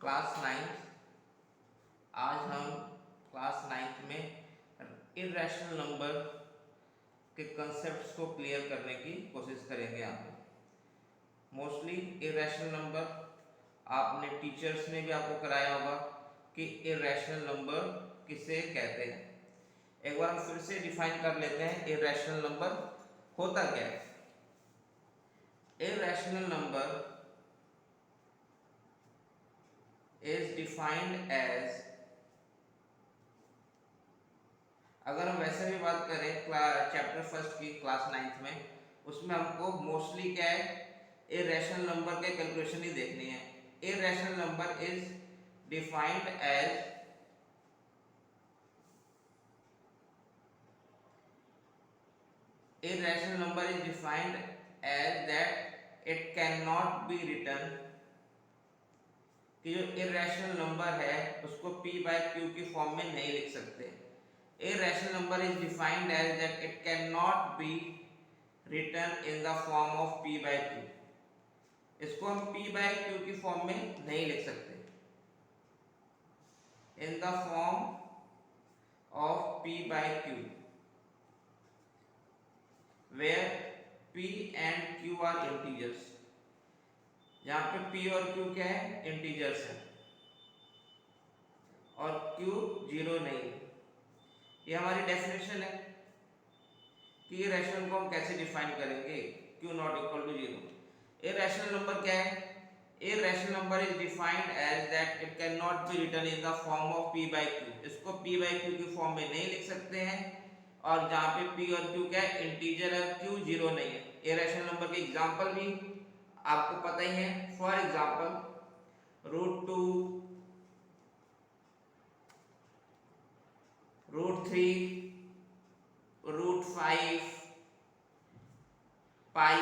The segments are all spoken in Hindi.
Class ninth. आज हम क्लास नाइन्थ में इर्रेशनल नंबर के कंसेप्ट्स को क्लियर करने की कोशिश करेंगे। यहाँ पे मोस्टली इर्रेशनल नंबर आपने टीचर्स ने भी आपको कराया होगा कि इर्रेशनल नंबर किसे कहते हैं। एक बार हम फिर से डिफाइन कर लेते हैं इर्रेशनल नंबर होता क्या है। Irrational number is defined as, अगर हम वैसे भी बात करें चैप्टर फर्स्ट की क्लास नाइन्थ में, उसमें हमको मोस्टली क्या है, इर्रेशनल नंबर के कैलकुलेशन ही देखनी है। Irrational number is defined as irrational number is defined as that it cannot be written, कि जो irrational number है उसको p by q की फॉर्म में नहीं लिख सकते। irrational number is defined as that it cannot be written in the form of p by q, इसको हम p by q की फॉर्म में नहीं लिख सकते। in the form of p by q where p and q are integers, यहाँ पे p और q क्या है, इंटीजर्स है, और q जीरो नहीं है। ये हमारी डेफिनेशन है कि इर्रेशनल को हम कैसे डिफाइन करेंगे, q not equal to zero. Irrational number क्या है, irrational number is defined as that it can not be written in the form of p by q, इसको p by q की फॉर्म में नहीं लिख सकते हैं, और जहाँ पे p और q क्या है, इंटीजर है, q जीरो नहीं है। इर्रेशनल नंबर के एग्जांपल भी आपको पता ही है। फॉर एग्जांपल √2, √3, √5, पाई,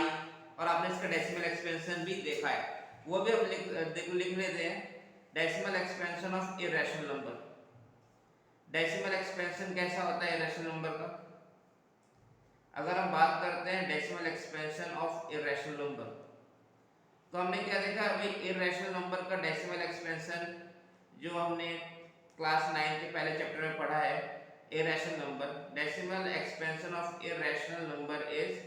और आपने इसका डेसिमल एक्सपेंशन भी देखा है, वो भी हम लिख लेते हैं। Decimal expansion of irrational number. Decimal expansion कैसा होता है इर्रेशनल नंबर का? अगर हम बात करते हैं decimal expansion of irrational number, तो हमने क्या देखा अभी, इर्रेशनल नंबर का डेसिमल एक्सपेंशन जो हमने क्लास 9 के पहले चैप्टर में पढ़ा है, irrational number, decimal expansion of irrational number is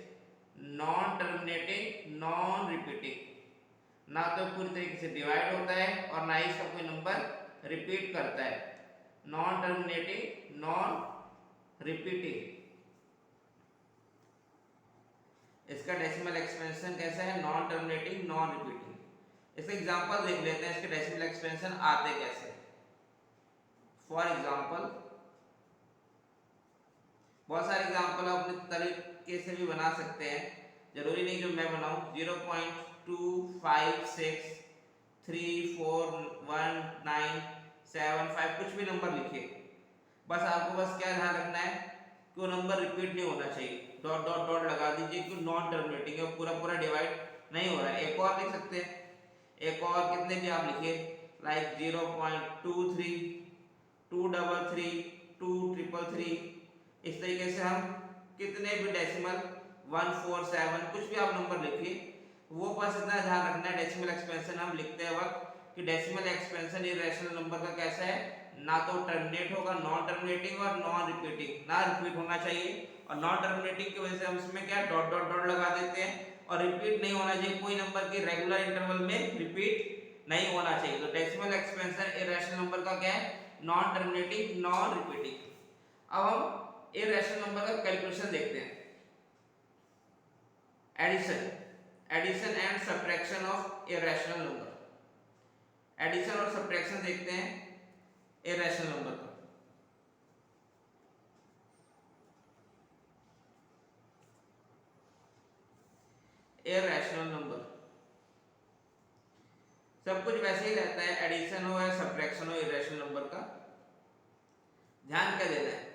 non terminating non repeating, ना तो पूरी तरीके से डिवाइड होता है और ना ही इसका कोई नंबर रिपीट करता है। नॉन टर्मिनेटिंग नॉन रिपीटिंग, इसका डेसिमल एक्सपेंशन कैसा है, नॉन टर्मिनेटिंग नॉन रिपीटिंग। इसके एग्जांपल देख लेते हैं, इसके डेसिमल एक्सपेंशन आते कैसे। फॉर एग्जांपल बहुत सारे एग्जांपल आप अपने तरीके से भी बना सकते हैं, जरूरी नहीं जो मैं बनाऊं। 0.25634197 कुछ भी नंबर लिखिए, बस आपको बस क्या ध्यान रखना है कि वो नंबर रिपीट नहीं होना चाहिए। डॉट डॉट डॉट लगा दीजिए कि नॉन टर्मिनेटिंग है, पूरा पूरा डिवाइड नहीं हो रहा है। एक और लिख सकते हैं, एक और कितने भी आप लिखिए, लाइक 0.23, 233, 233, इस तरीके से हम कितने भी डेसिमल 147 कुछ भी आप नंबर लिखिए, वो बस इतना ध्यान रखना है डेसिमल एक्सपेंशन हम लिखते हैं वक्त कि डेसिमल एक्सपेंशन इर्रेशनल नंबर का कैसा है, ना तो टर्मिनेट होगा, नॉन टर्मिनेटिंग और नॉन रिपीटिंग, ना रिपीट होना चाहिए। और नॉन टर्मिनेटिंग की वजह से हम इसमें क्या डॉट डॉट डॉट लगा देते हैं, और रिपीट नहीं होना चाहिए, कोई नंबर की रेगुलर इंटरवल में रिपीट नहीं होना चाहिए। तो डेसिमल एक्सपेंशन इर्रेशनल नंबर का क्या है, नॉन टर्मिनेटिंग नॉन रिपीटिंग। अब हम इर्रेशनल नंबर का कैलकुलेशन देखते हैं। Addition and subtraction of irrational number, addition और सब्ट्रैक्शन देखते हैं इर्रेशनल नंबर का। इर्रेशनल नंबर सब कुछ वैसे ही रहता है, एडिशन हो या सब्ट्रैक्शन हो इर्रेशनल नंबर का, ध्यान क्या देना है।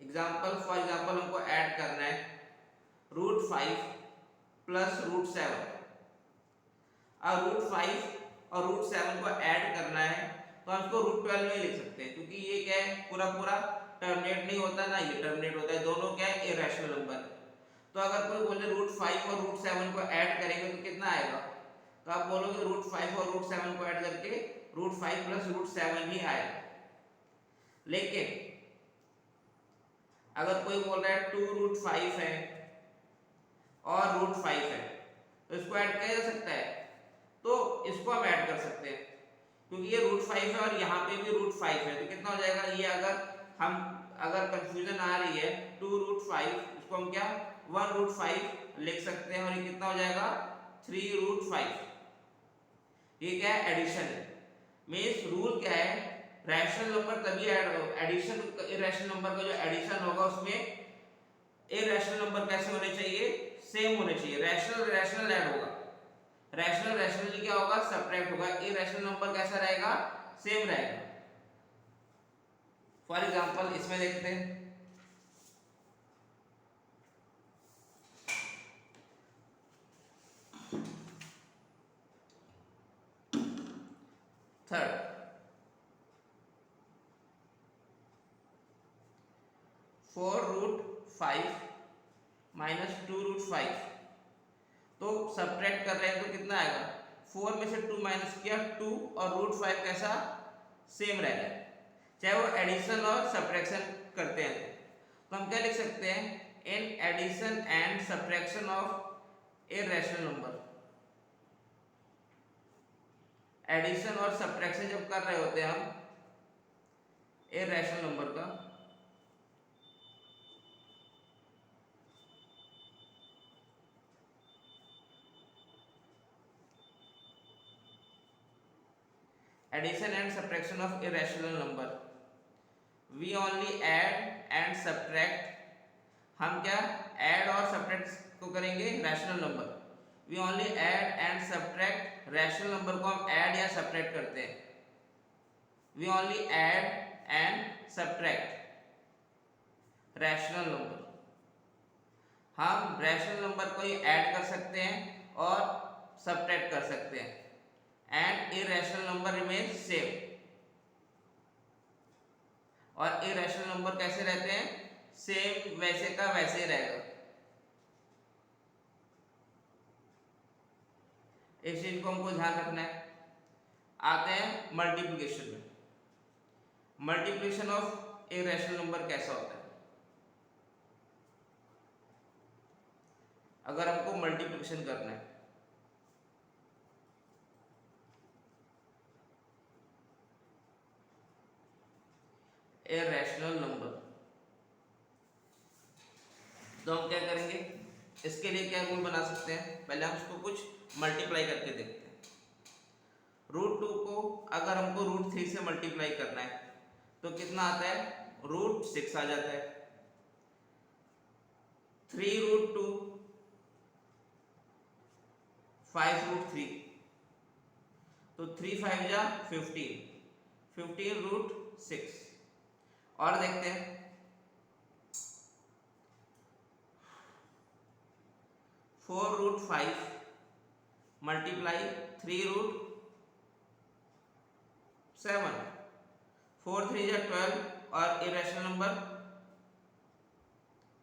एग्जांपल, फॉर एग्जांपल हमको ऐड करना है √5 प्लस √7, अब √5 और √7 को ऐड करना है तो हम इसको √12 में लिख सकते हैं, क्योंकि ये क्या है, पूरा पूरा टर्मिनेट नहीं होता, ना ये टर्मिनेट होता है, दोनों क्या है, इर्रेशनल नंबर। तो अगर कोई बोले √5 और √7 को ऐड करेंगे तो कितना आएगा, तो आप बोलोगे √5 और √7 को ऐड करके √5 प्लस √7 ही आएगा। लेकिन अगर कोई बोल रहा है 2√5 है और √5 है तो इसको ऐड किया जा सकता है, तो इसको हम ऐड कर सकते हैं क्योंकि ये √5 है और यहाँ पे भी √5 है, तो कितना हो जाएगा ये, अगर कंफ्यूजन आ रही है 2√5, इसको हम क्या 1√5 लिख सकते हैं और ये कितना हो जाएगा 3√5। ये क्या है एडिशन है। मींस रूल क्या है, रैशनल नंबर तभी एडिशन, इरेशनल नंबर का जो एडिशन होगा उसमें इरेशनल नंबर कैसे होने चाहिए, सेम होने चाहिए। रैशनल ऐड होगा, रैशनल क्या होगा सब्ट्रैक्ट होगा, इरेशनल नंबर कैसा रहेगा सेम रहेगा। फॉर एग्जांपल इसमें देखते हैं, थर्ड 4√5 माइनस 2√5, तो सब्ट्रैक्ट कर रहे हैं तो कितना आएगा, 4 में से 2 माइनस किया 2 और √5 कैसा सेम रहेगा, चाहे वो एडिशन और सब्ट्रैक्शन करते हैं। तो हम क्या लिख सकते हैं, in addition and subtraction of irrational number, addition और सब्ट्रैक्शन जब कर रहे होते हैं हम इरेशनल नंबर का, addition and subtraction of irrational number, we only add and subtract, हम क्या ऐड और सब्ट्रैक्ट को करेंगे rational number, we only add and subtract, rational number को हम ऐड या सब्ट्रैक्ट करते हैं, we only add and subtract rational number, हम रैशनल नंबर को ही ऐड कर सकते हैं और सब्ट्रैक्ट कर सकते हैं, and irrational number remain same, और इरेशनल नंबर कैसे रहते हैं सेम, वैसे का वैसे ही रहेगा। इस चीज को हमको ध्यान रखना है। आते हैं मल्टीप्लिकेशन में, मल्टीप्लिकेशन ऑफ इरेशनल नंबर कैसा होता है। अगर हमको मल्टीप्लिकेशन करना है, इरेशनल नंबर, तो हम क्या करेंगे, इसके लिए क्या रूल बना सकते हैं, पहले हम उसको कुछ मल्टीप्लाई करके देखते हैं। √2 को अगर हमको √3 से मल्टीप्लाई करना है तो कितना आता है, √6 आ जाता है। 3√2 5√3, तो 3 5 जा 15, 15√6। और देखते हैं 4√5 मल्टीप्लाई 3√7, 4 3 जा 12, और इरेशनल नंबर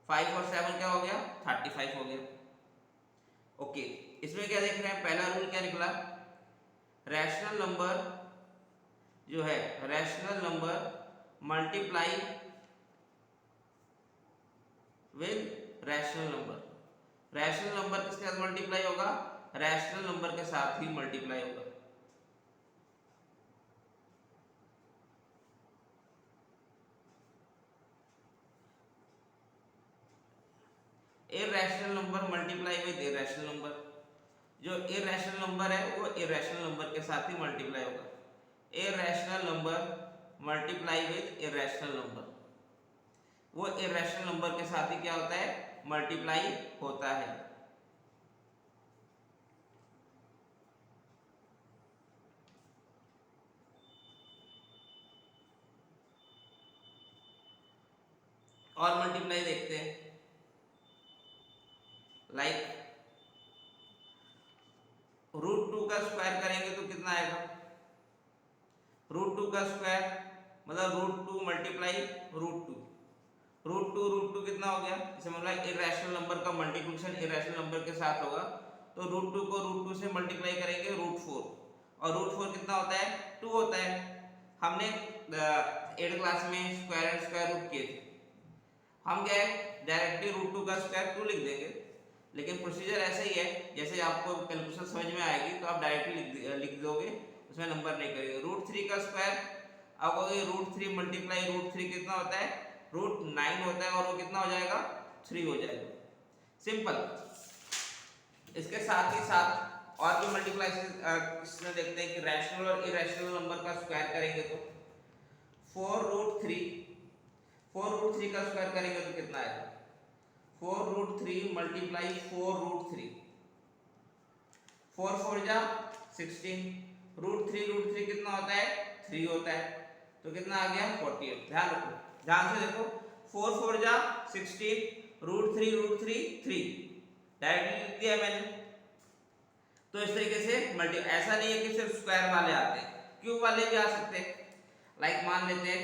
5 और 7 क्या हो गया 35 हो गया। ओके, इसमें क्या देख रहे हैं, पहला रूल क्या निकला, रैशनल नंबर जो है, rational number multiply with rational number, rational number किसके साथ मल्टीप्लाई होगा, रैशनल नंबर के साथ ही मल्टीप्लाई होगा। Irrational number multiply with irrational number, जो इरेशनल नंबर है वो इरेशनल नंबर के साथ ही मल्टीप्लाई होगा। Irrational number multiply with irrational number, वो इरेशनल नंबर के साथ ही क्या होता है मल्टीप्लाई होता है। और मल्टीप्लाई देखते हैं, लाइक √2 का स्क्वायर करेंगे तो कितना आएगा, √2 का स्क्वायर मतलब √2 मल्टीप्लाई √2, √2 कितना हो गया, इसे मतलब इरेशनल नंबर का मल्टीप्लिकेशन इरेशनल नंबर के साथ होगा, तो रूट 2 को रूट 2 से मल्टीप्लाई करेंगे रूट 4, और रूट 4 कितना होता है 2 होता है। हमने 8 क्लास में स्क्वायर एंड स्क्वायर रूट किए थे, हम क्या है डायरेक्टली रूट 2 का स्क्वायर 2 लिख देंगे, लेकिन प्रोसीजर ऐसे ही है, जैसे आपको कैलकुलेशन समझ में आएगी तो आप डायरेक्टली लिख दोगे, उसमें नंबर नहीं करेंगे। रूट 3 का स्क्वायर अब कहोगे रूट 3 मल्टीप्लाई रूट 3 कितना होता है रूट 9 होता है, और वो कितना हो जाएगा 3 हो जाएगा, सिंपल। इसके साथ ही साथ और भी मल्टीप्लाई देखते हैं कि रैशनल और इरेशनल नंबर का स्क्वायर करेंगे तो 4 रूट 3 का स्क्वायर करेंगे तो कितना आएगा 4 रूट 3 मल्टीप्लाई 4 रूट 3, 4 4 जा 16, रूट 3 कितना होता है 3 होता है, तो कितना आ गया 48। ध्यान रखो, ध्यान से देखो, 4 4 जा 16, रूट 3 3, डायरेक्टली लिख दिया मैंने। तो इस तरीके से मल्टी, ऐसा नहीं है कि सिर्फ स्क्वायर वाले आते हैं, क्यूब वाले भी आ सकते हैं। लाइक मान लेते हैं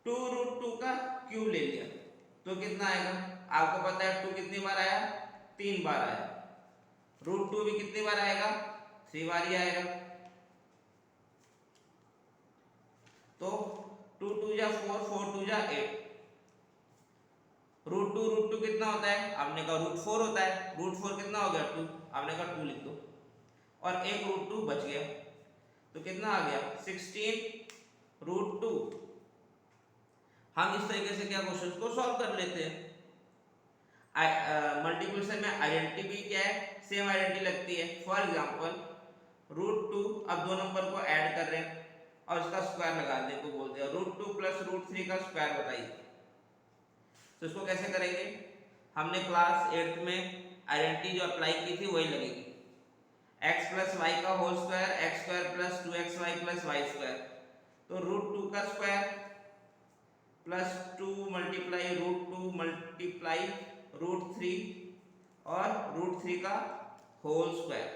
2 रूट 2 का क्यूब ले लिया तो कितना आएगा, आपको पता है 2 कितनी बार आया 3 बार आया, रूट 2 भी कितनी बार आएगा 3 बार ही आएगा, तो 2 2 जा 4, 4 2 जा 8, रूट टू कितना होता है आपने कहा रूट 4 होता है, रूट 4 कितना हो गया 2, आपने कहा 2 लिख दो, और एक रूट 2 बच गया, तो कितना आ गया 16 रूट 2। हम इस तरीके से क्या क्वेश्चन को सॉल्व कर लेते हैं। मल्टीप्लिकेशन में आइडेंटिटी भी क्या है सेम आइडेंटिटी लगती है। फॉर एग्जांपल रूट 2, अब दो नंबर को ऐड कर रहे हैं और इसका स्क्वायर लगाने को बोल दिया, रूट 2 प्लस रूट 3 का स्क्वायर बताइए, तो इसको कैसे करेंगे, हमने क्लास 8 में आइडेंटिटी जो अप्लाई की थी वही लगेगी, x प्लस वाई का whole square X square plus 2xy plus Y square, तो रूट 2 का square plus 2 multiply root 2 multiply root 3 और रूट 3 का होल स्क्वायर,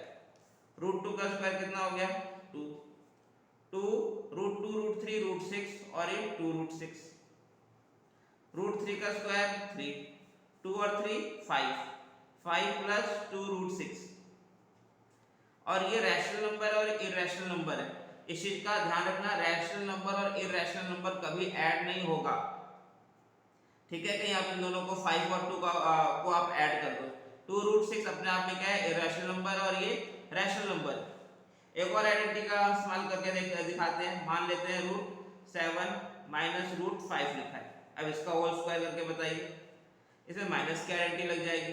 रूट 2 का स्क्वायर कितना हो गया 2, 2 रूट 2 रूट 3 रूट 6 और ये 2 रूट 6, रूट 3 का स्क्वायर 3, 2 और 3 5, 5 प्लस 2 रूट 6, और ये रैशनल नंबर और इरेशनल नंबर है, इस चीज का ध्यान रखना, रैशनल नंबर और इरेशनल नंबर कभी ऐड नहीं होगा, ठीक है, कहीं आप इन दोनों को 5 और 2 को आप ऐड कर दो, 2 रूट 6 अपने आप में क्या है इरेशनल नंबर और ये रैशनल नंबर। एक और आइडेंटिटी का इस्तेमाल करके दिखाते हैं, मान लेते हैं रूट 7 माइनस रूट 5 लिखा है, अब इसका होल स्क्वायर करके बताइए, इसमें माइनस की आइडेंटिटी लग जाएगी,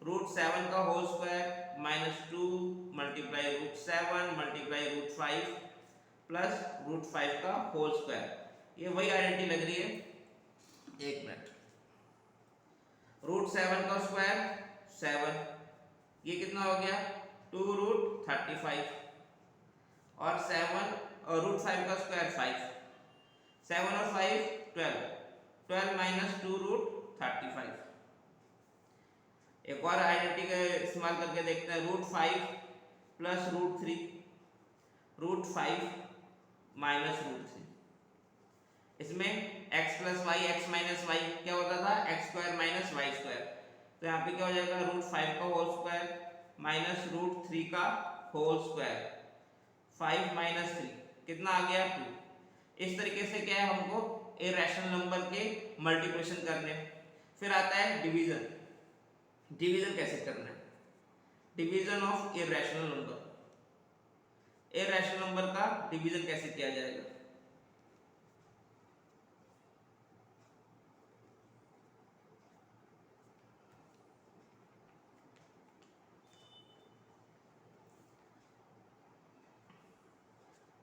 रूट 7 का whole square minus 2 multiply root 7 multiply root 5 plus root 5 का होल स्क्वायर, ये वही आइडेंटिटी लग रही है, एक मिनट, रूट 7 का स्क्वायर 7, ये कितना हो गया 2 रूट 35 और 7 और रूट 5 का स्क्वायर 5, 7 और 5 12, 12 माइनस 2 रूट 35। एक और आइडेंटिटी का इस्तेमाल करके देखते हैं, root 5 plus root 3, root 5 minus root 3, इसमें x plus Y X minus Y क्या होता था X square minus Y square, तो यहाँ पे क्या हो जाएगा रूट 5 का होल स्क्वायर माइनस रूट 3 का होल स्क्वायर, 5 माइनस 3 कितना आ गया 2। इस तरीके से क्या है हमको इरेशनल नंबर के मल्टीप्लिकेशन करने। फिर आता है डिवीजन, डिवीजन कैसे करना है, division of irrational number, irrational number का डिवीजन कैसे किया जाएगा।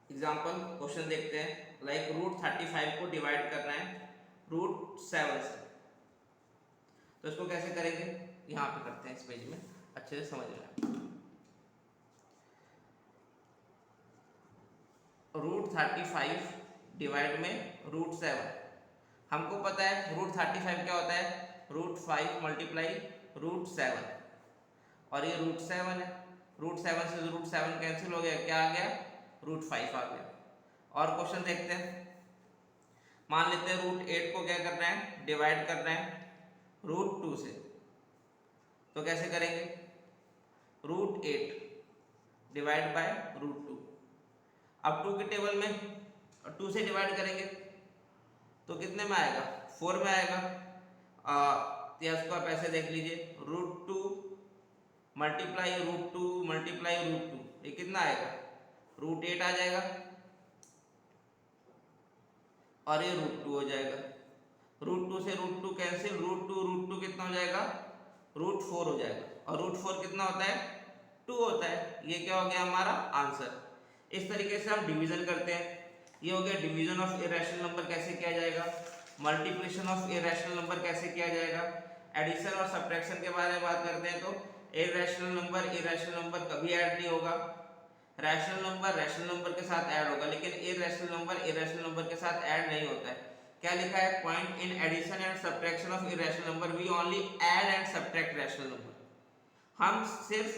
एग्जाम्पल क्वेश्चन देखते हैं, लाइक रूट 35 को डिवाइड करना है रूट 7 से, तो इसको कैसे करेंगे, यहाँ पे करते हैं इस पेज में अच्छे से समझ लें। रूट 35 डिवाइड में रूट 7, हमको पता है रूट 35 क्या होता है रूट 5 मल्टीप्लाई रूट 7, और ये रूट 7 है, रूट 7 से रूट 7 कैंसिल हो गया, क्या आ गया रूट 5 आ गया। और क्वेश्चन देखते हैं, मान लेते हैं रूट 8 को क्या करना है डिवाइड करना है रूट 2 से, तो कैसे करेंगे, √8 डिवाइड बाय √2। अब 2 के टेबल में 2 से डिवाइड करेंगे तो कितने में आएगा, 4 में आएगा। या इसको आप ऐसे देख लीजिए, √2 मल्टीप्लाई √2 मल्टीप्लाई √2, ये कितना आएगा, √8 आ जाएगा और ये √2 हो जाएगा। √2 से √2 कैंसिल, √2 कितना हो जाएगा, √4 हो जाएगा। और √4 कितना होता है, 2 होता है। ये क्या हो गया हमारा आंसर। इस तरीके से हम डिवीजन करते हैं। ये हो गया डिवीजन ऑफ इरेशनल नंबर कैसे किया जाएगा, मल्टीप्लिकेशन ऑफ इरेशनल नंबर कैसे किया जाएगा, एडिशन और सब्ट्रैक्शन के बारे में बात करते हैं। तो इरेशनल नंबर कभी ऐड नहीं होगा, रैशनल नंबर के साथ ऐड होगा, लेकिन इरेशनल नंबर के साथ ऐड नहीं होता है। क्या लिखा है, point in addition and subtraction of irrational number we only add and subtract rational number. हम सिर्फ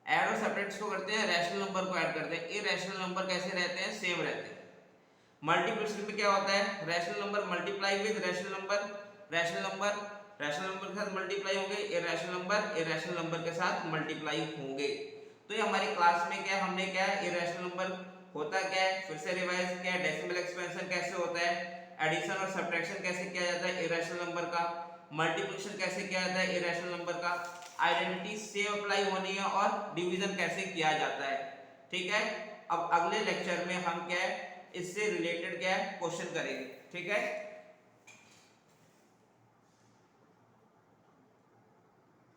ऐड और सब्ट्रैक्ट को करते हैं, रैशनल नंबर को ऐड करते हैं। इरेशनल नंबर कैसे रहते हैं, सेम रहते हैं। मल्टीप्लिकेशन में क्या होता है, rational number multiply with rational number के साथ मल्टीप्लाई होंगे, इरेशनल नंबर के साथ मल्टीप्लाई होंगे। तो ये हमारी क्लास में क्या हमने क्या है, इरेशनल नंबर होता क्या है, फिर से रिवाइज किया, डेसिमल एक्सपेंशन कैसे होता है, एडिशन और सब्ट्रैक्शन कैसे किया जाता है इरेशनल नंबर का, मल्टीप्लिकेशन कैसे किया जाता है इरेशनल नंबर का, आइडेंटिटी सेम अप्लाई होनी है और डिवीजन कैसे किया जाता है। ठीक है, अब अगले लेक्चर में हम क्या है इससे रिलेटेड क्या है क्वेश्चन करेंगे। ठीक है।